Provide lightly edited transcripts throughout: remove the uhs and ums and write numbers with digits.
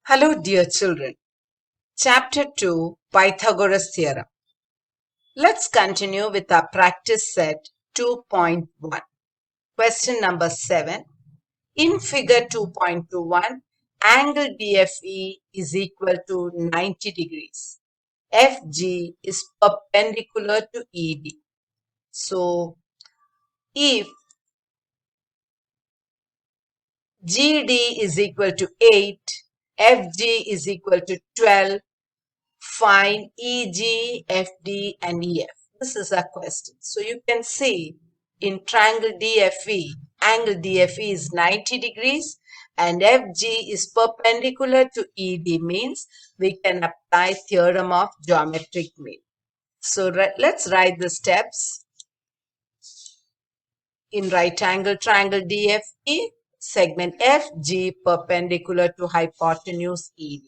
Hello, dear children. Chapter 2 Pythagoras Theorem. Let's continue with our practice set 2.1. Question number 7. In figure 2.21, angle DFE is equal to 90 degrees. FG is perpendicular to ED. So, if GD is equal to 8, FG is equal to 12, find EG, FD and EF. This is a question. So you can see in triangle DFE, angle DFE is 90 degrees and FG is perpendicular to ED, means we can apply theorem of geometric mean. So let's write the steps. In right angle triangle DFE, segment FG perpendicular to hypotenuse ED.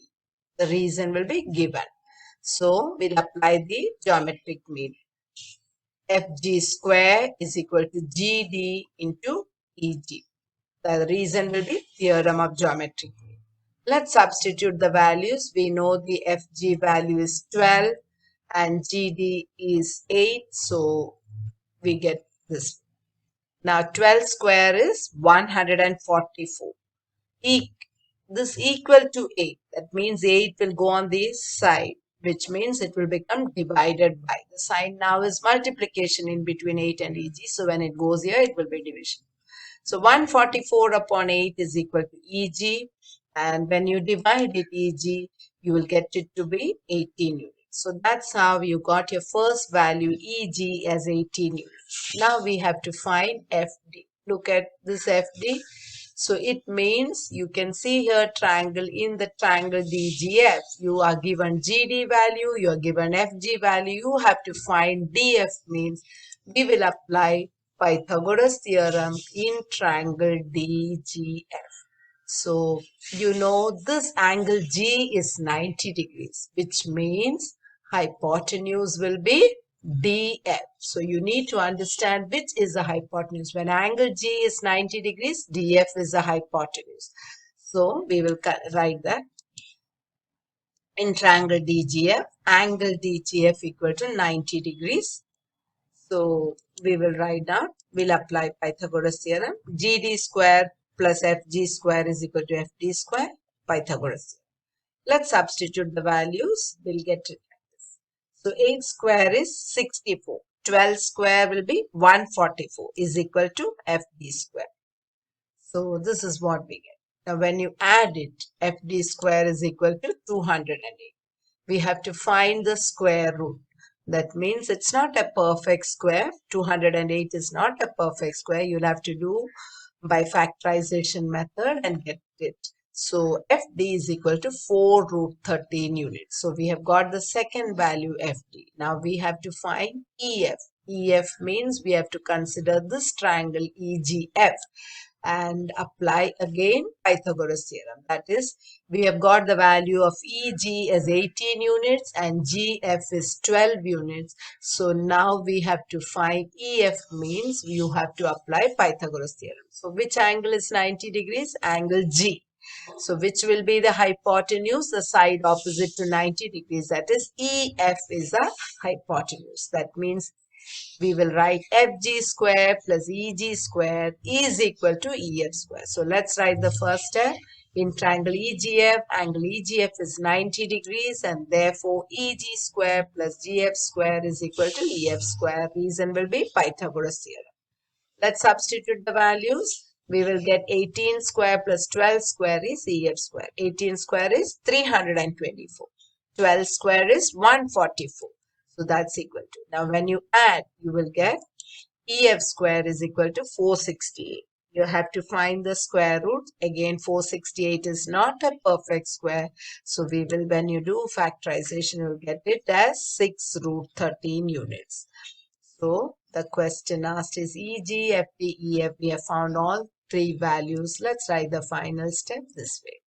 The reason will be given. So we'll apply the geometric mean. FG square is equal to GD into EG. The reason will be theorem of geometric mean. Let's substitute the values. We know the FG value is 12 and GD is 8. So we get this. Now 12 square is 144. This equal to 8. That means 8 will go on this side, which means it will become divided by. The sign now is multiplication in between 8 and EG. So when it goes here, it will be division. So 144 upon 8 is equal to EG. And when you divide it EG, you will get it to be 18 units. So that's how you got your first value EG as 18 units. Now we have to find FD. Look at this FD. So it means you can see here triangle, in the triangle DGF, you are given GD value, you are given FG value, you have to find DF, means we will apply Pythagoras theorem in triangle DGF. So you know this angle G is 90 degrees, which means hypotenuse will be DF. So you need to understand which is the hypotenuse. When angle G is 90 degrees, DF is the hypotenuse. So we will write that. In triangle DGF, angle DGF equal to 90 degrees. So we will write down, we'll apply Pythagoras theorem. GD square plus FG square is equal to FD square, Pythagoras theorem. Let's substitute the values. We'll get it. So 8 square is 64. 12 square will be 144 is equal to FD square. So this is what we get. Now when you add it, FD square is equal to 208. We have to find the square root. That means it's not a perfect square. 208 is not a perfect square. You'll have to do by factorization method and get it. So FD is equal to 4 root 13 units. So we have got the second value FD. Now we have to find EF. EF means we have to consider this triangle EGF and apply again Pythagoras theorem. That is, we have got the value of EG as 18 units and GF is 12 units. So now we have to find EF, means you have to apply Pythagoras theorem. So which angle is 90 degrees? Angle G. So which will be the hypotenuse? The side opposite to 90 degrees. That is, EF is a hypotenuse. That means we will write FG square plus EG square is equal to EF square. So let's write the first step. In triangle EGF, angle EGF is 90 degrees and therefore EG square plus GF square is equal to EF square. Reason will be Pythagoras theorem. Let's substitute the values. We will get 18 square plus 12 square is EF square. 18 square is 324. 12 square is 144. So that's equal to. Now when you add, you will get EF square is equal to 468. You have to find the square root. Again, 468 is not a perfect square. So we will, when you do factorization, you will get it as 6 root 13 units. So the question asked is EG, FD, EF. We have found all three values. Let's write the final step this way.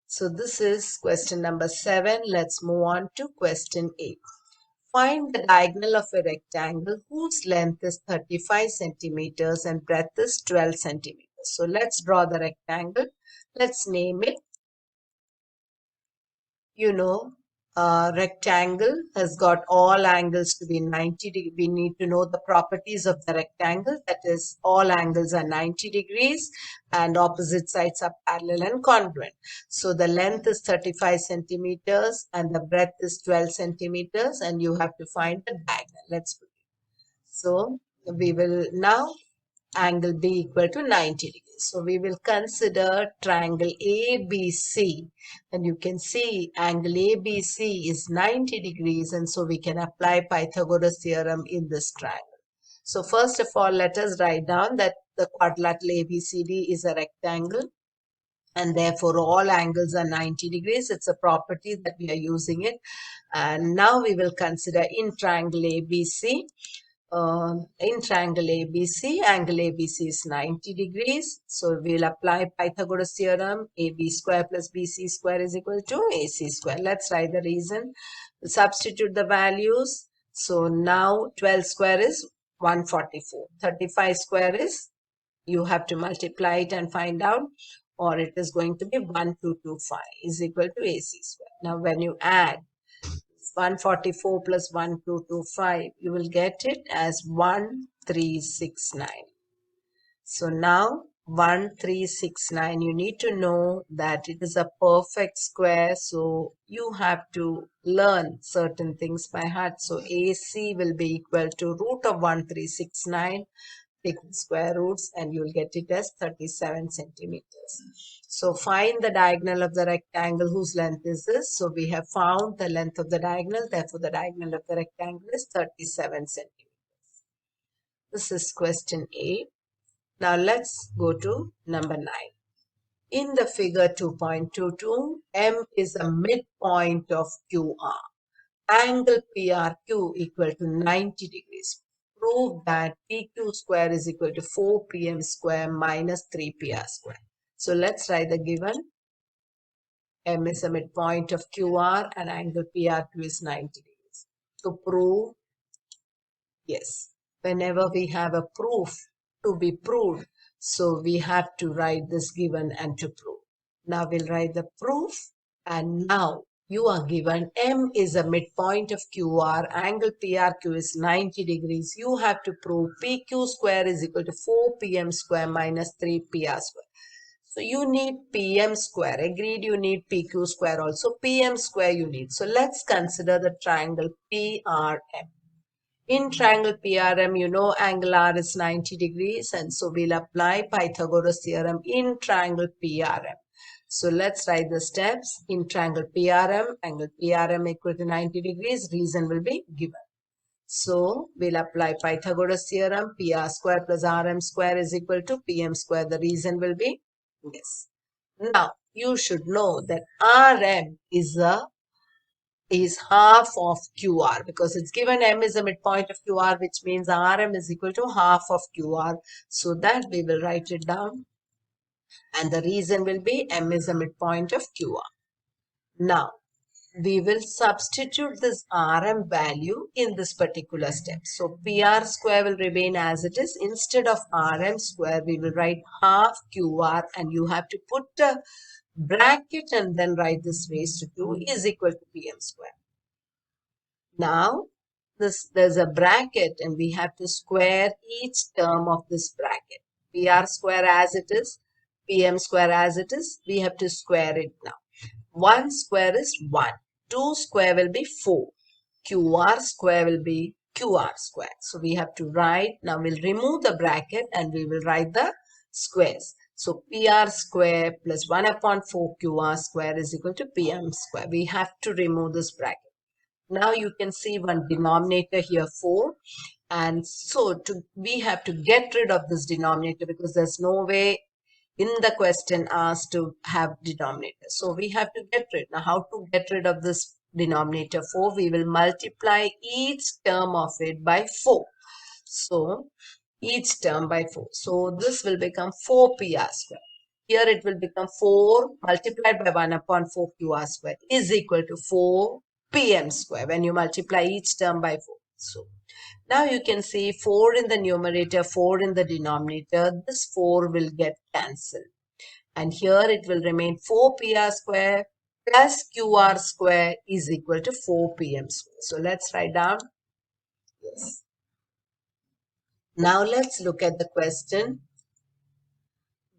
So this is question number 7. Let's move on to question 8. Find the diagonal of a rectangle whose length is 35 centimeters and breadth is 12 centimeters. So let's draw the rectangle. Let's name it. You know, rectangle has got all angles to be 90 degrees. We need to know the properties of the rectangle. That is, all angles are 90 degrees and opposite sides are parallel and congruent. So the length is 35 centimeters and the breadth is 12 centimeters, and you have to find the diagonal. Let's put it. So we will now angle B equal to 90 degrees. So we will consider triangle ABC, and you can see angle ABC is 90 degrees, and so we can apply Pythagoras theorem in this triangle. So first of all, let us write down that the quadrilateral ABCD is a rectangle, and therefore all angles are 90 degrees. It's a property that we are using it. And now we will consider in triangle ABC. In triangle ABC, angle ABC is 90 degrees. So we'll apply Pythagoras theorem. AB square plus BC square is equal to AC square. Let's write the reason. Substitute the values. So now 12 square is 144. 35 square is, you have to multiply it and find out, or it is going to be 1225 is equal to AC square. Now when you add 144 plus 1225, you will get it as 1369. So now 1369, you need to know that it is a perfect square. So you have to learn certain things by heart. So AC will be equal to root of 1369. Take the square roots and you'll get it as 37 centimeters. So find the diagonal of the rectangle whose length is this. So we have found the length of the diagonal. Therefore, the diagonal of the rectangle is 37 centimeters. This is question A. Now let's go to number 9. In the figure 2.22, M is a midpoint of QR. Angle PRQ equal to 90 degrees. Prove that PQ square is equal to 4PM square minus 3PR square. So let's write the given. M is a midpoint of QR and angle PRQ is 90 degrees. To prove, yes, whenever we have a proof to be proved, so we have to write this given and to prove. Now we'll write the proof, and now you are given M is a midpoint of QR, angle PRQ is 90 degrees. You have to prove PQ square is equal to 4PM square minus 3PR square. So you need PM square. Agreed, you need PQ square also. PM square you need. So let's consider the triangle PRM. In triangle PRM, you know angle R is 90 degrees, and so we'll apply Pythagoras theorem in triangle PRM. So let's write the steps. In triangle PRM, angle PRM equal to 90 degrees, reason will be given. So we'll apply Pythagoras theorem, PR square plus RM square is equal to PM square. The reason will be yes. Now you should know that RM is half of QR, because it's given M is a midpoint of QR, which means RM is equal to half of QR. So that we will write it down, and the reason will be M is a midpoint of QR. Now we will substitute this RM value in this particular step. So PR square will remain as it is. Instead of RM square, we will write half QR, and you have to put a bracket and then write this raised to 2 is equal to PM square. Now, there's a bracket and we have to square each term of this bracket. PR square as it is, PM square as it is, we have to square it now. 1 square is 1, 2 square will be 4, QR square will be QR square. So we have to write, now we'll remove the bracket and we will write the squares. So PR square plus 1 upon 4 QR square is equal to PM square. We have to remove this bracket. Now you can see one denominator here 4, and so we have to get rid of this denominator because there's no way in the question asked to have denominator. So we have to get rid. Now how to get rid of this denominator 4? We will multiply each term of it by 4. So each term by 4. So this will become 4PR square. Here it will become 4 multiplied by 1 upon 4 QR square is equal to 4 PM square when you multiply each term by 4. So now you can see 4 in the numerator, 4 in the denominator. This 4 will get cancelled. And here it will remain 4pr square plus qr square is equal to 4pm square. So let's write down this. Now let's look at the question.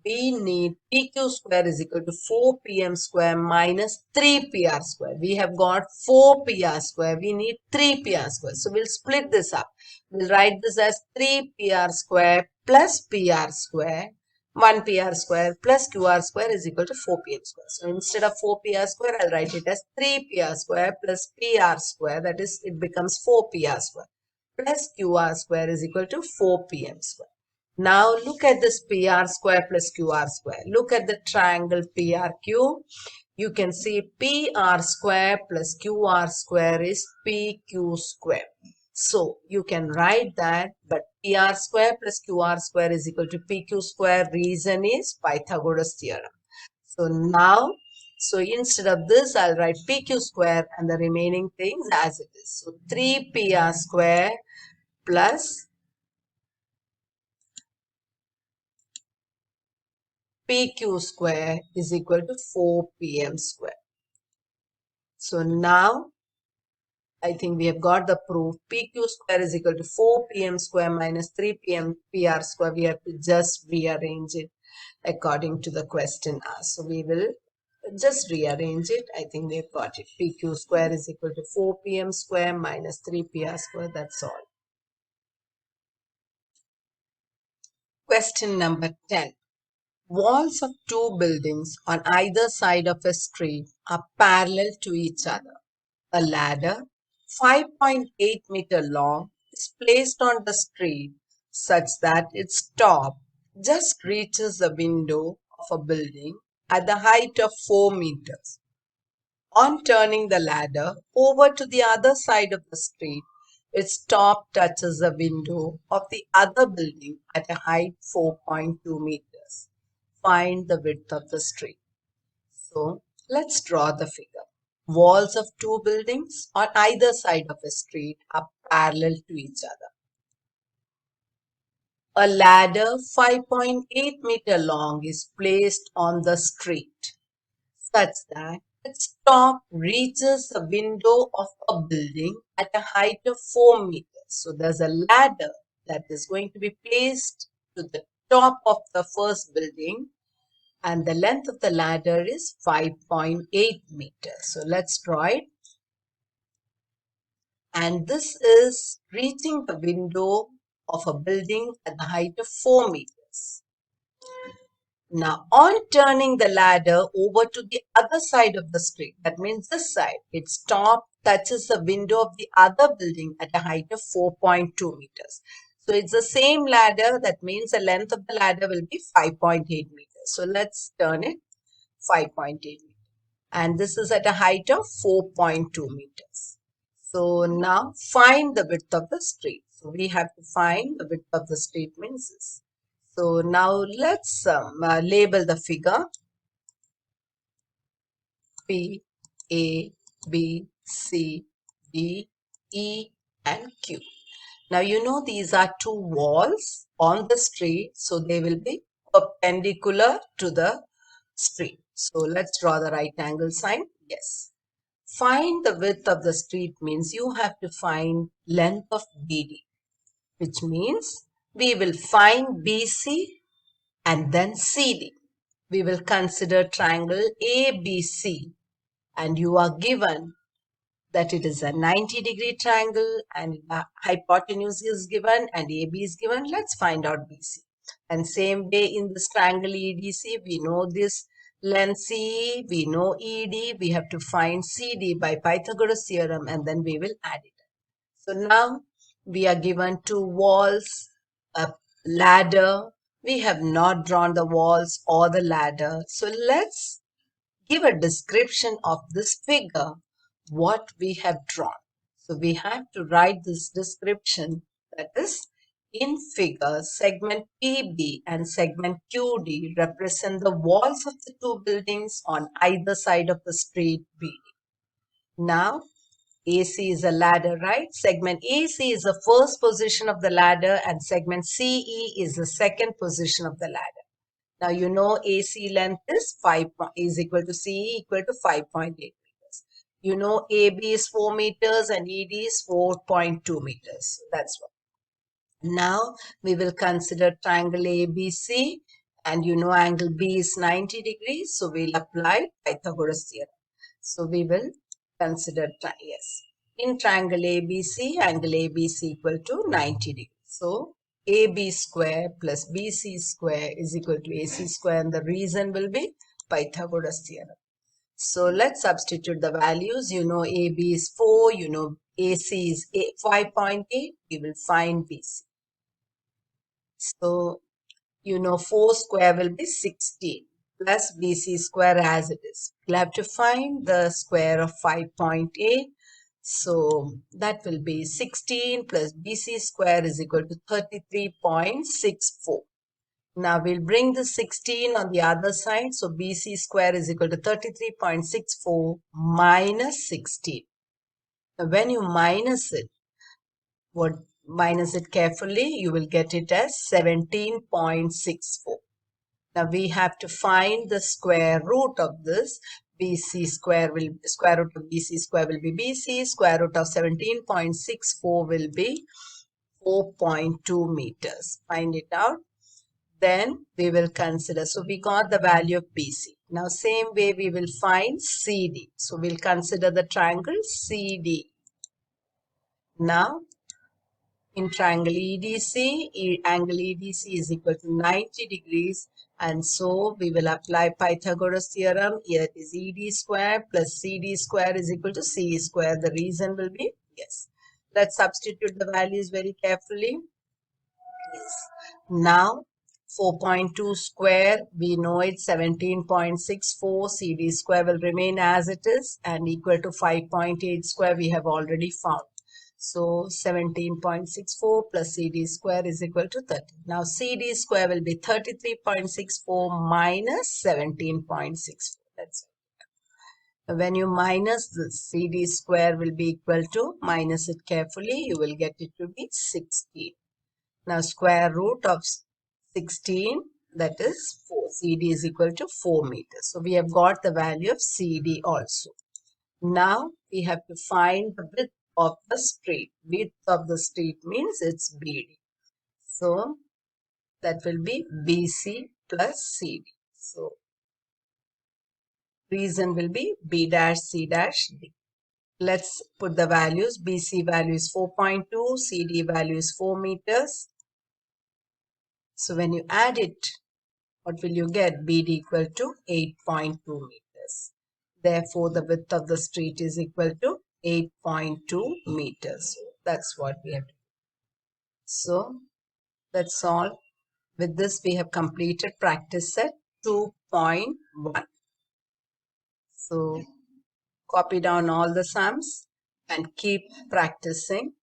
We need pq square is equal to 4pm square minus 3pr square. We have got 4pr square. We need 3pr square. So we'll split this up. We'll write this as 3pr square plus pr square. 1pr square plus qr square is equal to 4pm square. So instead of 4pr square, I'll write it as 3pr square plus pr square. That is, it becomes 4pr square plus qr square is equal to 4pm square. Now look at this PR square plus QR square. Look at the triangle PRQ. You can see PR square plus QR square is PQ square. So you can write that, but PR square plus QR square is equal to PQ square. Reason is Pythagoras theorem. So now, so instead of this, I'll write PQ square and the remaining things as it is. So 3PR square plus PQ square is equal to 4PM square. So now I think we have got the proof. PQ square is equal to 4PM square minus 3PM PR square. We have to just rearrange it according to the question asked. So we will just rearrange it. I think we have got it. PQ square is equal to 4PM square minus 3PR square. That's all. Question number 10. Walls of two buildings on either side of a street are parallel to each other. A ladder, 5.8 meter long, is placed on the street such that its top just reaches the window of a building at the height of 4 meters. On turning the ladder over to the other side of the street, its top touches the window of the other building at a height 4.2 meters. Find the width of the street. So let's draw the figure. Walls of two buildings on either side of a street are parallel to each other. A ladder 5.8 meter long is placed on the street such that its top reaches the window of a building at a height of 4 meters. So there's a ladder that is going to be placed to the top of the first building, and the length of the ladder is 5.8 meters. So let's draw it. And this is reaching the window of a building at the height of 4 meters. Now, on turning the ladder over to the other side of the street, that means this side, its top touches the window of the other building at a height of 4.2 meters. So it's the same ladder, that means the length of the ladder will be 5.8 meters. So let's turn it 5.8 meters. And this is at a height of 4.2 meters. So now find the width of the street. So we have to find the width of the street means this. So now let's label the figure P, A, B, C, D, E and Q. Now you know these are two walls on the street, so they will be perpendicular to the street. So let's draw the right angle sign. Yes. Find the width of the street means you have to find length of BD, which means we will find BC and then CD. We will consider triangle ABC, and you are given that it is a 90-degree triangle and the hypotenuse is given and AB is given. Let's find out BC. And same way in this triangle EDC, we know this length CE, we know ED, we have to find CD by Pythagoras theorem and then we will add it. So now we are given two walls, a ladder. We have not drawn the walls or the ladder. So let's give a description of this figure, what we have drawn. So we have to write this description, that is, in figure, segment PB and segment QD represent the walls of the two buildings on either side of the street BD. Now, AC is a ladder, right? Segment AC is the first position of the ladder and segment CE is the second position of the ladder. Now you know AC length is is equal to CE equal to 5.8 meters. You know AB is 4 meters and ED is 4.2 meters. That's what. Now we will consider triangle ABC, and you know angle B is 90 degrees. So we'll apply Pythagoras theorem. So we will consider, yes, in triangle ABC, angle ABC equal to 90 degrees. So AB square plus BC square is equal to AC square, and the reason will be Pythagoras theorem. So let's substitute the values. You know AB is 4, you know AC is 5.8, we will find BC. So you know 4 square will be 16 plus BC square as it is. We'll have to find the square of 5.8. So that will be 16 plus BC square is equal to 33.64. Now we'll bring the 16 on the other side. So BC square is equal to 33.64 minus 16. Now when you minus it, minus it carefully, you will get it as 17.64. Now we have to find the square root of this. Square root of BC square will be BC. Square root of 17.64 will be 4.2 meters. Find it out. Then we will consider. So we got the value of BC. Now same way we will find CD. So we'll consider the triangle CD. Now in triangle EDC, angle EDC is equal to 90 degrees, and so we will apply Pythagoras theorem. Here it is ED square plus CD square is equal to CE square. The reason will be, yes. Let's substitute the values very carefully. Yes. Now 4.2 square, we know it's 17.64. CD square will remain as it is, and equal to 5.8 square we have already found. So 17.64 plus CD square is equal to 30. Now CD square will be 33.64 minus 17.64. That's it. When you minus the CD square will be equal to, minus it carefully, you will get it to be 16. Now square root of 16, that is 4. CD is equal to 4 meters. So we have got the value of CD also. Now we have to find the width of the street. Width of the street means it's BD. So that will be BC plus CD. So reason will be B dash C dash D. Let's put the values. BC value is 4.2, CD value is 4 meters. So when you add it, what will you get? BD equal to 8.2 meters. Therefore, the width of the street is equal to 8.2 meters. So that's what we have to do. So that's all. With this, we have completed practice set 2.1. So copy down all the sums and keep practicing.